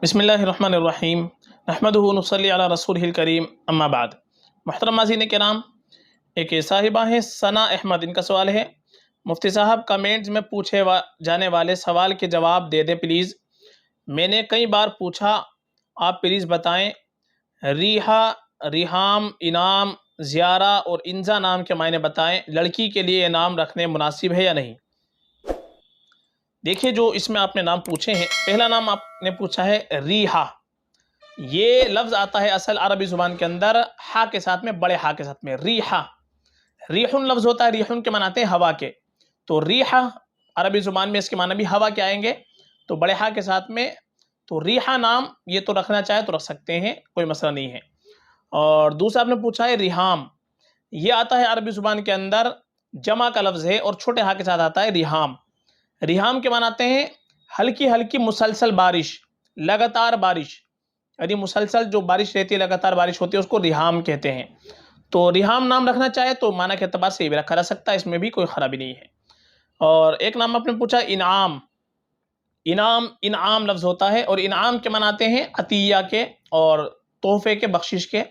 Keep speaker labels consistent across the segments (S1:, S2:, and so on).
S1: बिस्मिल्लाहिर्रहमानिर्रहीम नहमदुहु व नुसल्ली अला रसूलिहिल करीम अम्मा बाद। मुहतरम नाज़रीन किराम, एक साहिबा हैं सना अहमद, इनका सवाल है, मुफ्ती साहब कमेंट्स में जाने वाले सवाल के जवाब दे दें प्लीज़। मैंने कई बार पूछा, आप प्लीज़ बताएं रिहा, रिहाम, इनाम, ज़ियारा और इंजा नाम के मायने बताएं। लड़की के लिए ये नाम रखने मुनासिब है या नहीं? देखिए, जो इसमें आपने नाम पूछे हैं, पहला नाम आपने पूछा है रिहा। ये लफ्ज़ आता है असल अरबी ज़ुबान के अंदर हा के साथ में, बड़े हा के साथ में, रिहा। रिहुन लफ्ज़ होता है, रिहुन के मानाते हैं हवा के, तो रिहा अरबी ज़ुबान में इसके माना भी हवा के आएंगे, तो बड़े हा के साथ में। तो रिहा नाम ये तो रखना चाहे तो रख सकते हैं, कोई मसला नहीं है। और दूसरा आपने पूछा है रिहाम, ये आता है अरबी ज़ुबान के अंदर जमा का लफ्ज़ है और छोटे हा के साथ आता है रिहाम। रिहाम के मानाते हैं हल्की हल्की मुसलसल बारिश, लगातार बारिश, यानी मुसलसल जो बारिश रहती है, लगातार बारिश होती है, उसको रिहाम कहते हैं। तो रिहाम नाम रखना चाहे तो माना के एतबार से ये भी रखा जा सकता है, इसमें भी कोई ख़राबी नहीं है। और एक नाम आपने पूछा इनाम। इनाम, इनाम लफ्ज़ होता है और इनाम के मानाते हैं अतिया के और तोहफे के, बख्शिश के।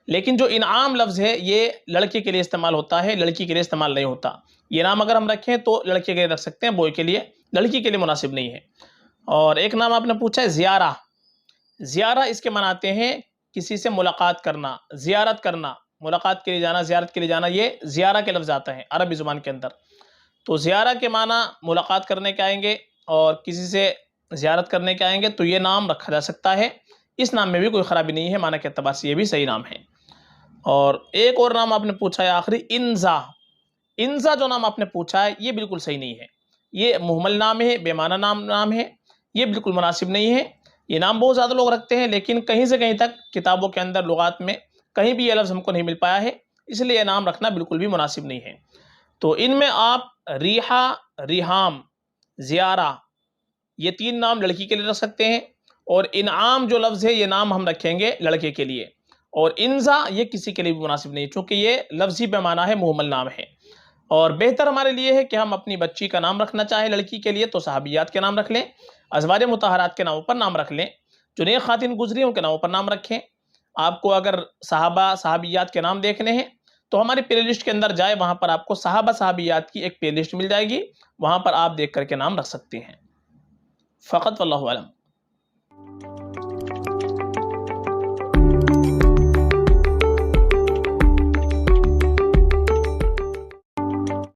S1: लेकिन जो इनाम लफ्ज़ है ये लड़के के लिए इस्तेमाल होता है, लड़की के लिए इस्तेमाल नहीं होता। ये नाम अगर हम रखें तो लड़के के लिए रख सकते हैं, बॉय के लिए, लड़की के लिए मुनासिब नहीं है। और एक नाम आपने पूछा है ज़ियारा। ज़ियारा इसके मानाते हैं किसी से मुलाकात करना, ज़ियारत करना, मुलाकात के लिए जाना, ज़ियारत के लिए जाना, ये ज़ियारा के लफ्ज़ आते हैं अरबी ज़ुबान के अंदर। तो ज़ियारा के माना मुलाकात करने के आएंगे और किसी से ज़ियारत करने के आएंगे, तो ये नाम रखा जा सकता है, इस नाम में भी कोई ख़राबी नहीं है, माना के एतबार से ये भी सही नाम है। और एक और नाम आपने पूछा है आखिरी, इंजा। इंजा जो नाम आपने पूछा है ये बिल्कुल सही नहीं है, ये मुहमल नाम है, बेमाना नाम है, ये बिल्कुल मुनासिब नहीं है। ये नाम बहुत ज़्यादा लोग रखते हैं, लेकिन कहीं से कहीं तक किताबों के अंदर, लुगात में कहीं भी ये लफ्ज़ हमको नहीं मिल पाया है, इसलिए ये नाम रखना बिल्कुल भी मुनासिब नहीं है। तो इनमें आप रिहा, रिहाम, ज़ियारा, ये 3 नाम लड़की के लिए रख सकते हैं। और इनाम जो लफ्ज़ है ये नाम हम रखेंगे लड़के के लिए। और इंजा ये किसी के लिए भी मुनासिब नहीं, चूँकि ये लफ्ज़ी पैमाना है, मुहम्मल नाम है। और बेहतर हमारे लिए है कि हम अपनी बच्ची का नाम रखना चाहें लड़की के लिए तो सहाबियात के नाम रख लें, अज़वाज मुतहरात के नामों पर नाम रख लें, जो नेक ख़ातिन गुजरी उनके नामों पर नाम रखें। आपको अगर सहाबा सहाबियात के नाम देखने हैं तो हमारी प्ले लिस्ट के अंदर जाए, वहाँ पर आपको सहाबा सहाबियात की एक प्ले लिस्ट मिल जाएगी, वहाँ पर आप देख करके नाम रख सकते हैं। फ़क़त वल्लाहु अलम।